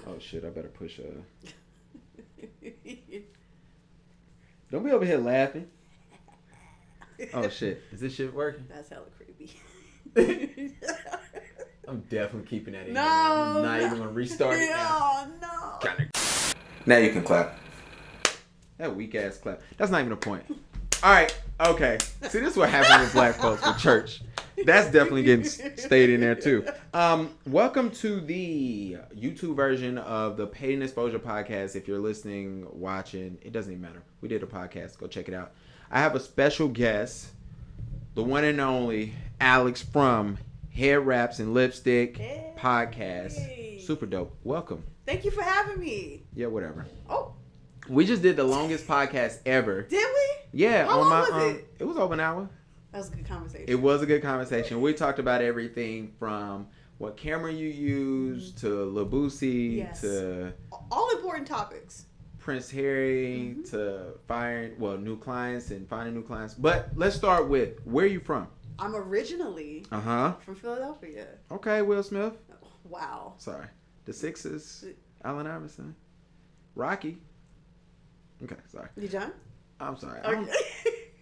Oh shit! I better push. Don't be over here laughing. Oh shit! Is this shit working? That's hella creepy. I'm definitely keeping that in. No. I'm not even gonna restart it now. Oh no. Now you can clap. That weak ass clap. That's not even a point. All right. Okay. See, this is what happens with black folks with church. That's definitely getting stayed in there too. Welcome to the YouTube version of the Paid in Exposure podcast. If you're listening, watching, it doesn't even matter. We did a podcast. Go check it out. I have a special guest, the one and only Alex from Hair Wraps and Lipstick podcast. Super dope. Welcome. Thank you for having me. Yeah, whatever. Oh. We just did the longest podcast ever. Did we? Yeah. How long was it? It was over an hour. That was a good conversation. It was a good conversation. We talked about everything from what camera you use to Labusi to all important topics. Prince Harry to new clients and finding new clients. But let's start with, where are you from? I'm originally from Philadelphia. Okay, Will Smith. Wow. Sorry. The Sixers. Allen Iverson. Rocky. Okay, sorry. You done? I'm sorry. Okay.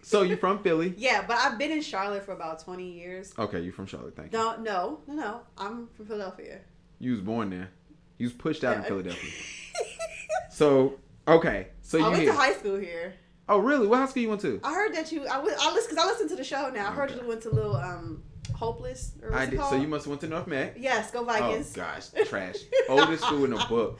So you from Philly? Yeah, but I've been in Charlotte for about 20 years. Okay, you from Charlotte. Thank you. No. I'm from Philadelphia. You was born there. You was pushed out in Philadelphia. So, okay. So I went to high school here. Oh, really? What high school you went to? I heard that I listened to the show now. I heard you went to little Hopeless, or what's it called? So you must have went to North Mac. Yes, go Vikings. Oh gosh, trash. Oldest school in the book.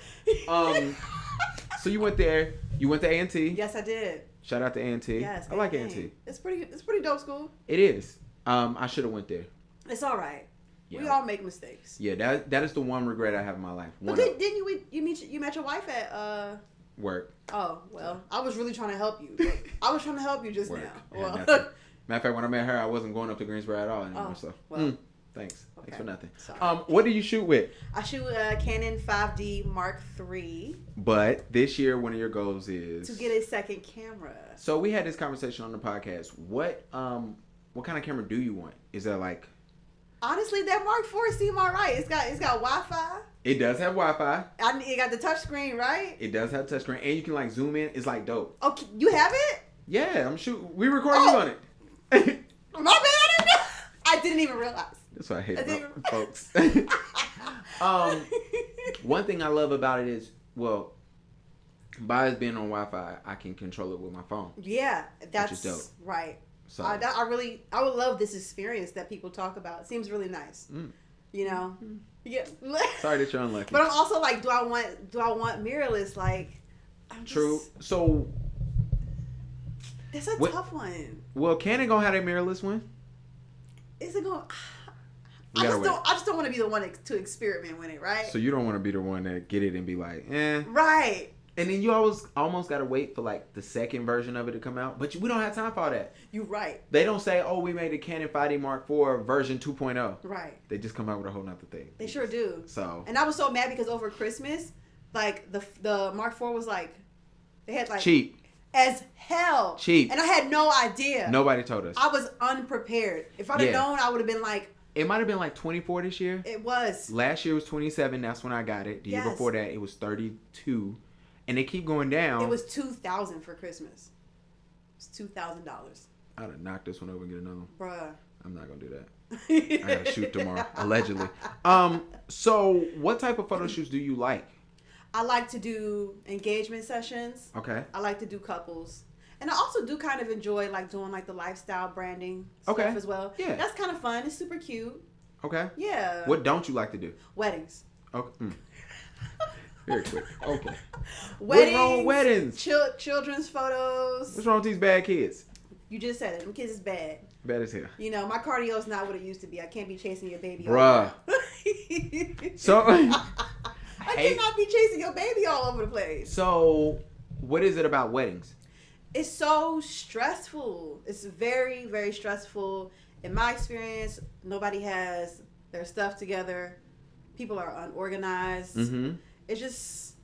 So you went there. You went to A&T. Yes, I did. Shout out to A&T. Yes, I like A&T. It's pretty dope school. It is. I should have went there. It's all right. Yeah. We all make mistakes. Yeah, that is the one regret I have in my life. But didn't you met your wife at work? Oh well, I was really trying to help you. I was trying to help you just work. now. Well. Matter of fact, when I met her, I wasn't going up to Greensboro at all anymore. So, thanks. Okay. Thanks for nothing. Sorry. What do you shoot with? I shoot a Canon 5D Mark III. But this year, one of your goals is to get a second camera. So we had this conversation on the podcast. What kind of camera do you want? Is that like? Honestly, that Mark IV seemed all right. It's got Wi-Fi. It does have Wi-Fi. It got the touch screen, right? It does have touch screen, and you can like zoom in. It's like dope. Okay, you have it? Yeah, I'm shooting. We recording you on it. My bad, I didn't know. I didn't even realize. That's why I hate folks. One thing I love about it is, by it being on Wi-Fi, I can control it with my phone. Yeah, that's which is dope. Right. So I would love this experience that people talk about. It seems really nice. You know. Yeah. Sorry that you're unlucky. But I'm also like, do I want mirrorless? Like, True. So. It's a tough one. Well, Canon gonna have that mirrorless one. Is it going? I just don't want to be the one to experiment with it, right? So you don't want to be the one that get it and be like, eh. Right. And then you almost gotta wait for like the second version of it to come out, but we don't have time for all that. You're right. They don't say, "Oh, we made a Canon 5D Mark IV version 2.0." Right. They just come out with a whole nother thing. They sure do. So. And I was so mad because over Christmas, like the Mark IV was like, they had like cheap. As hell. Cheap. And I had no idea. Nobody told us. I was unprepared. If I'd have known, I would have been like... It might have been like 24 this year. It was. Last year was 27. That's when I got it. The year before that, it was 32. And they keep going down. It was $2,000 for Christmas. It was $2,000. I'd have knocked this one over and get another one. Bruh. I'm not going to do that. I got to shoot tomorrow. Allegedly. So what type of photo shoots do you like? I like to do engagement sessions. Okay. I like to do couples. And I also do kind of enjoy like doing like the lifestyle branding stuff as well. Yeah. That's kind of fun. It's super cute. Okay. Yeah. What don't you like to do? Weddings. Okay. Very quick. Okay. Weddings. What's wrong with weddings? Children's photos. What's wrong with these bad kids? You just said it. Them kids is bad. Bad as hell. You know, my cardio is not what it used to be. I can't be chasing your baby. Bruh. So... I cannot be chasing your baby all over the place. So, what is it about weddings? It's so stressful. It's very, very stressful. In my experience, nobody has their stuff together. People are unorganized. Mm-hmm. It's just...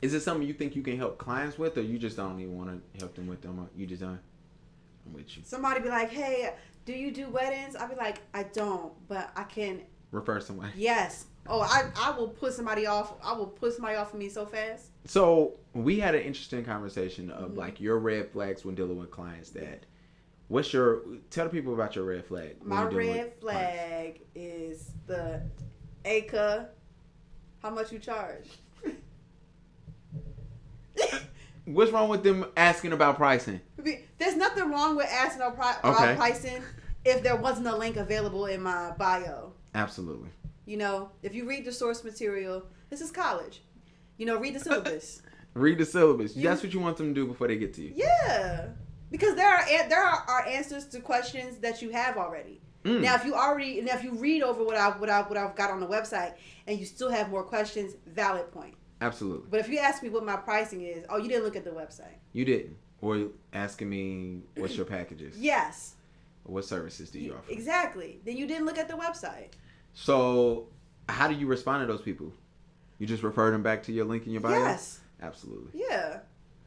Is it something you think you can help clients with, or you just don't even want to help them with them? You just don't? I'm with you. Somebody be like, hey, do you do weddings? I'll be like, I don't, but I can Refer somebody. Yes. Oh, I will put somebody off. I will put somebody off of me so fast. So we had an interesting conversation of like your red flags when dealing with clients. Tell the people about your red flag. My red flag is the ACA. How much you charge? What's wrong with them asking about pricing? There's nothing wrong with asking about pricing if there wasn't a link available in my bio. Absolutely. You know, if you read the source material, this is college. You know, read the syllabus. Read the syllabus. That's what you want them to do before they get to you. Yeah. Because there are answers to questions that you have already. Now, if you read over what I've got on the website and you still have more questions, valid point. Absolutely. But if you ask me what my pricing is, you didn't look at the website. You didn't. Or you asking me what's your packages. Yes. What services do you offer? Exactly. Then you didn't look at the website. So, how do you respond to those people? You just refer them back to your link in your bio? Yes. Absolutely. Yeah.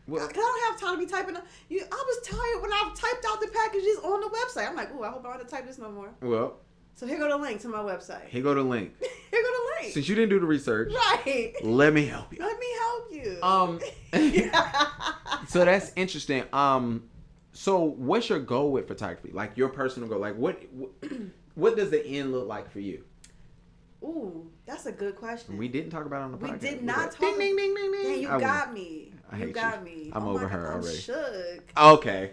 Well, Cause I don't have time to be typing. I was tired when I typed out the packages on the website. I'm like, ooh, I hope I don't have to type this no more. Well. So here go the link to my website. Here go the link. Here go the link. Since you didn't do the research. Right. Let me help you. Let me help you. So that's interesting. So what's your goal with photography? Like your personal goal? Like what does the end look like for you? Ooh, that's a good question. We didn't talk about it on the podcast. We did not talk. Ding, ding, ding, ding, ding. Dang, you got me. I hate you got me. I'm over her already. I'm shook. Okay.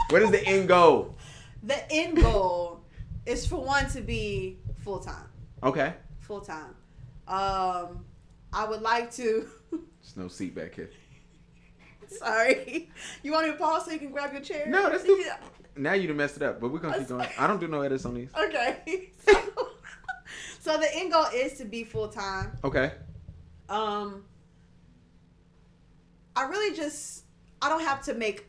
What is the end goal? The end goal is for one to be full time. Okay. Full time. I would like to. There's no seat back here. Sorry. You want me to pause so you can grab your chair? No, that's too. Now you done messed it up, but we're gonna keep going. I don't do no edits on these. Okay. So the end goal is to be full time. Okay. I don't have to make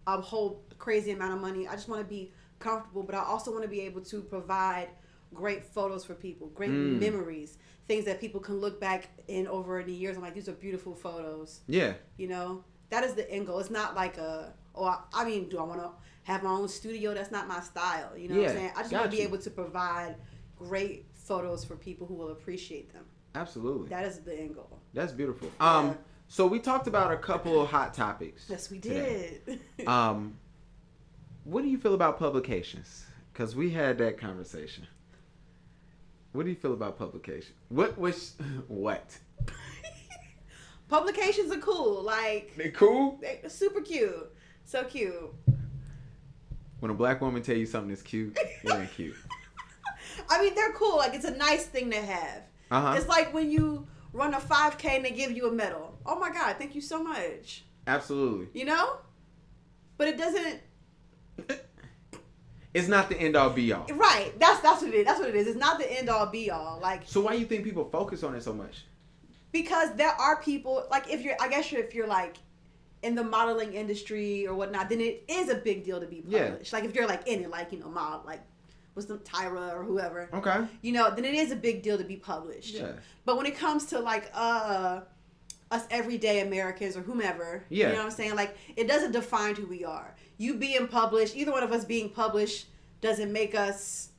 a whole crazy amount of money. I just want to be comfortable, but I also want to be able to provide great photos for people, great memories, things that people can look back in over the years. I'm like, these are beautiful photos. Yeah. You know, that is the end goal. It's not like do I want to have my own studio? That's not my style. You know what I'm saying? I just want to be able to provide great photos for people who will appreciate them. Absolutely. That is the end goal. That's beautiful. Yeah. So we talked about a couple of hot topics. Yes, we did. What do you feel about publications? Because we had that conversation. What do you feel about publication? What? Publications are cool. Like, they cool? They're super cute. So cute. When a black woman tell you something that's cute, it ain't cute. I mean, they're cool. Like, it's a nice thing to have. Uh-huh. It's like when you run a 5K and they give you a medal. Oh my God, thank you so much. Absolutely. You know? But it doesn't... It's not the end all be all. Right. That's what it is. That's what it is. It's not the end all be all. Like, so why do you think people focus on it so much? Because there are people, like, if you're like in the modeling industry or whatnot, then it is a big deal to be published. Yeah. Like, if you're like in it, like, you know, model, like, what's the Tyra or whoever. Okay. You know, then it is a big deal to be published. Yeah. But when it comes to like us everyday Americans or whomever, you know what I'm saying? Like, it doesn't define who we are. You being published, either one of us being published doesn't make us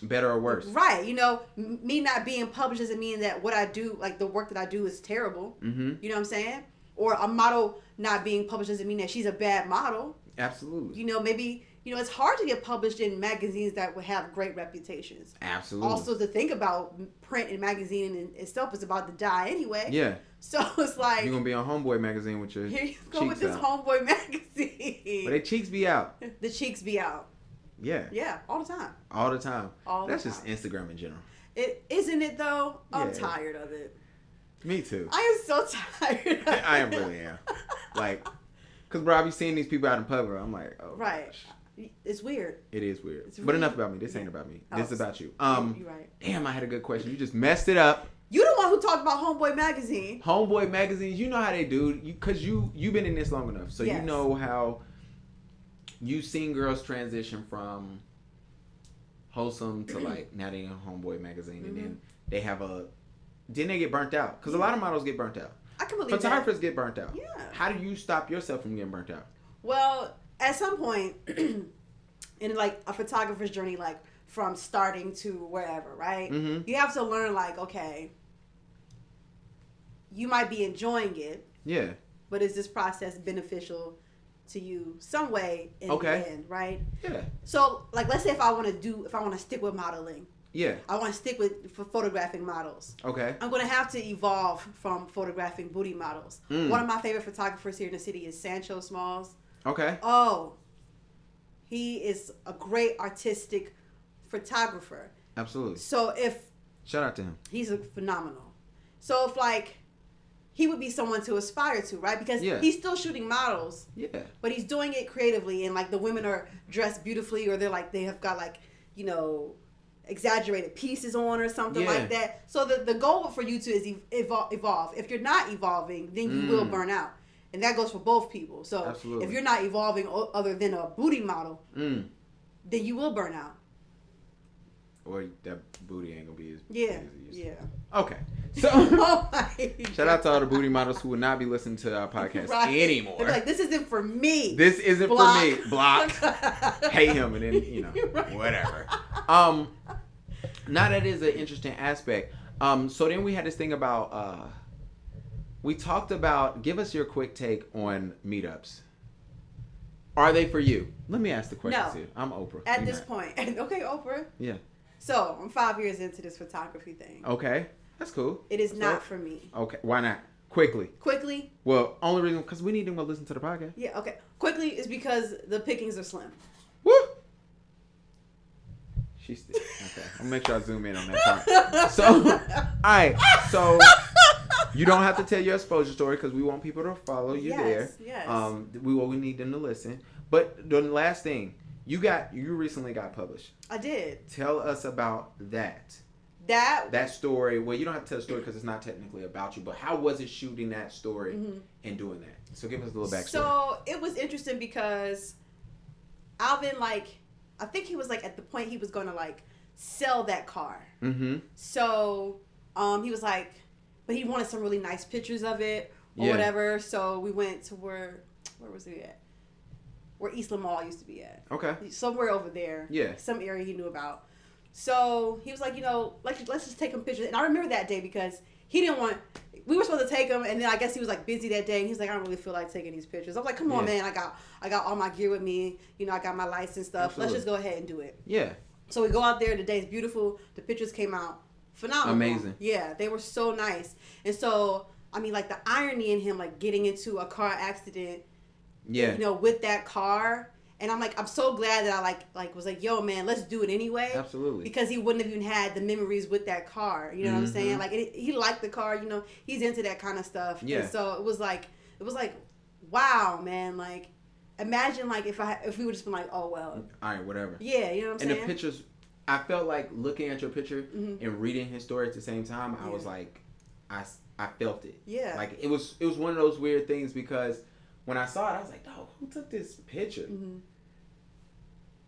better or worse. Right. You know, me not being published doesn't mean that what I do, like the work that I do, is terrible. Mm-hmm. You know what I'm saying? Or a model not being published doesn't mean that she's a bad model. Absolutely. You know, maybe, you know, it's hard to get published in magazines that would have great reputations. Absolutely. Also, to think about print and magazine in itself is about to die anyway. Yeah. So it's like, you're gonna be on Homeboy magazine with your here you go cheeks with this out. Homeboy magazine. But their cheeks be out. The cheeks be out. Yeah. Yeah, all the time. All the time. That's just Instagram in general. It isn't it though? I'm Yeah. tired of it. Me too. I am so tired of it. I really am. Like, cause bro, I be seeing these people out in public. I'm like, oh. Right. Gosh. It's weird. It is weird. It's But really enough about me. This ain't about me. This is about you. You're right. Damn, I had a good question. You just messed it up. You the one who talked about Homeboy magazine. Homeboy magazines, you know how they do. Cause you've been in this long enough, so yes. you know how you've seen girls transition from wholesome to like now they in Homeboy magazine, and then they have then they get burnt out. Cause a lot of models get burnt out. I can believe Photographers get burnt out. Yeah. How do you stop yourself from getting burnt out? Well, at some point in like a photographer's journey, like from starting to wherever, right? Mm-hmm. You have to learn, like, okay, you might be enjoying it. Yeah. But is this process beneficial to you some way in the end, right? Yeah. So, like, let's say if I want to stick with modeling. Yeah. I want to stick for photographing models. Okay. I'm going to have to evolve from photographing booty models. One of my favorite photographers here in the city is Sancho Smalls. Okay. Oh, he is a great artistic photographer. Absolutely. So shout out to him. He's phenomenal. So if like he would be someone to aspire to, right? Because he's still shooting models. Yeah. But he's doing it creatively, and like the women are dressed beautifully, or they have got like, you know, exaggerated pieces on or something like that. So the goal for you to is evolve. If you're not evolving, then you will burn out. And that goes for both people. So absolutely. If you're not evolving other than a booty model, then you will burn out. Or that booty ain't gonna be as big as it used to. Yeah. Okay. So shout out to all the booty models who will not be listening to our podcast anymore. They're like, this isn't for me. This isn't for me. Block. Hate him, and then whatever. Now that is an interesting aspect. So then we had this thing about we talked about, give us your quick take on meetups. Are they for you? Let me ask the question too. I'm Oprah. At this point. Okay, Oprah. Yeah. So I'm 5 years into this photography thing. Okay. That's cool. It is not for me. Okay. Why not? Quickly. Well, only reason, because we need them to listen to the podcast. Yeah, okay. Quickly is because the pickings are slim. Woo! She's okay. I'm gonna make sure I zoom in on that part. So, all right. So, you don't have to tell your exposure story because we want people to follow you there. Yes. We need them to listen. But the last thing, you recently got published. I did. Tell us about that. That story. Well, you don't have to tell the story because it's not technically about you. But how was it shooting that story and doing that? So give us a little backstory. So it was interesting because Alvin, like, I think he was like at the point he was going to like sell that car. Mm-hmm. So he was like, but he wanted some really nice pictures of it or whatever. So we went to where was he at? Where Eastland Mall used to be at. Okay. Somewhere over there. Yeah. Some area he knew about. So he was like, let's just take some pictures. And I remember that day because he didn't want, we were supposed to take them, and then I guess he was like busy that day, and he's like, I don't really feel like taking these pictures. I was like, come on, man, I got all my gear with me. I got my license stuff. Absolutely. Let's just go ahead and do it. Yeah. So we go out there. The day's beautiful. The pictures came out phenomenal. Amazing. Yeah, they were so nice. And so, I mean, like the irony in him, like getting into a car accident, with that car. And I'm like, I'm so glad that I like was like, yo, man, let's do it anyway. Absolutely. Because he wouldn't have even had the memories with that car. You know what I'm saying? Like, he liked the car. He's into that kind of stuff. Yeah. And so it was like, wow, man. Like, imagine like if we would just been like, oh well. All right, whatever. Yeah, you know what I'm saying. And the pictures, I felt like looking at your picture and reading his story at the same time. I was like, I felt it. Yeah. Like it was one of those weird things because when I saw it, I was like, dog, who took this picture? Mm-hmm.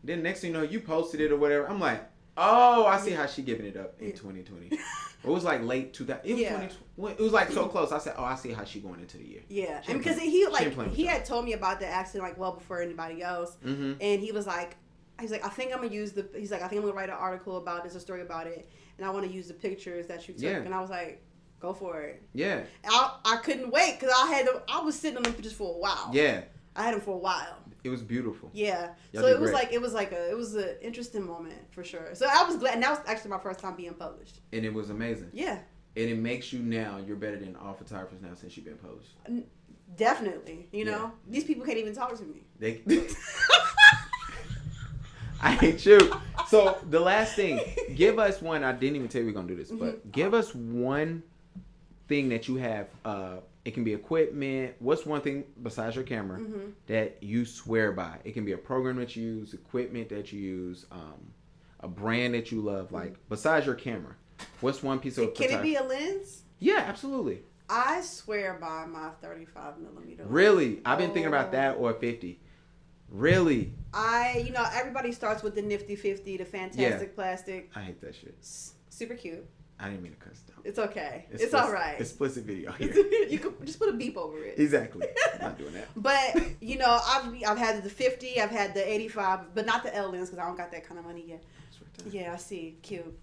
Then next thing you know, you posted it or whatever. I'm like, oh, I see how she giving it up in 2020. It was like late 2000. It was like so close. I said, oh, I see how she going into the year. Yeah, and because he had told me about the accident like well before anybody else, and he was like, I think I'm gonna write an article about this, a story about it, and I want to use the pictures that you took. And I was like, go for it. Yeah. And I couldn't wait because I was sitting on them pictures for a while. Yeah. I had them for a while. It was beautiful. Yeah. So it was an interesting moment for sure. So I was glad, and that was actually my first time being published. And it was amazing. Yeah. And it makes you now, you're better than all photographers now since you've been published. Definitely. These people can't even talk to me. I hate you. So the last thing, give us one. I didn't even tell you we're gonna do this, but give us one thing that you have. It can be equipment. What's one thing besides your camera that you swear by? It can be a program that you use, equipment that you use, a brand that you love. Like besides your camera, what's one piece of? Can it be a lens? Yeah, absolutely. I swear by my 35 millimeter. Really, I've been thinking about that or 50. Really? Everybody starts with the nifty 50, the fantastic plastic. I hate that shit. Super cute. I didn't mean to cuss though. It's okay. It's all right. Explicit video here. You can just put a beep over it. Exactly. I'm not doing that. But you know, I've had the 50, I've had the 85, but not the L lens because I don't got that kind of money yet. Yeah, I see. Cute.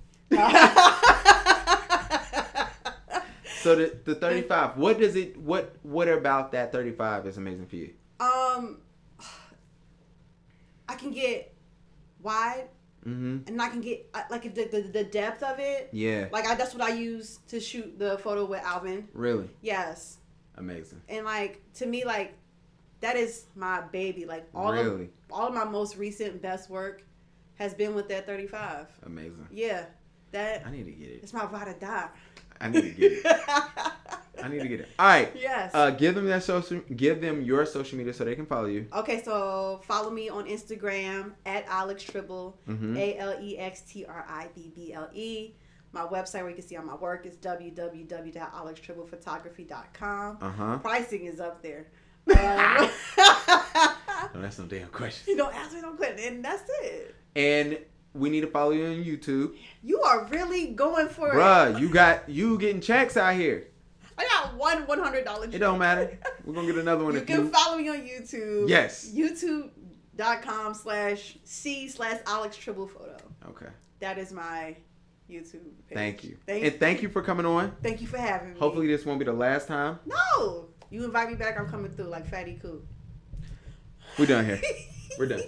So the 35. What does it? What about that 35 is amazing for you? I can get wide. Mm-hmm. And I can get like if the depth of it. Yeah. Like that's what I use to shoot the photo with Alvin. Really? Yes. Amazing. And like to me, like that is my baby. Like all of my most recent best work has been with that 35. Amazing. Yeah. That. I need to get it. It's my ride or die. I need to get it. I need to get it. All right. Yes. Give them your social media so they can follow you. Okay, so follow me on Instagram at Alex Tribble, AlexTribble. My website where you can see all my work is www.alextribblephotography.com. Pricing is up there. No, that's no damn question. You don't ask me no question, and that's it. And we need to follow you on YouTube. You are really going for it. Bruh, you getting checks out here. I got one $100 check. It don't matter. We're going to get another one. You can follow me on YouTube. Yes. YouTube.com/C/Alex Tribble Photo. Okay. That is my YouTube page. Thank you. Thank you for coming on. Thank you for having me. Hopefully this won't be the last time. No. You invite me back, I'm coming through like Fatty Cool. We're done here. We're done.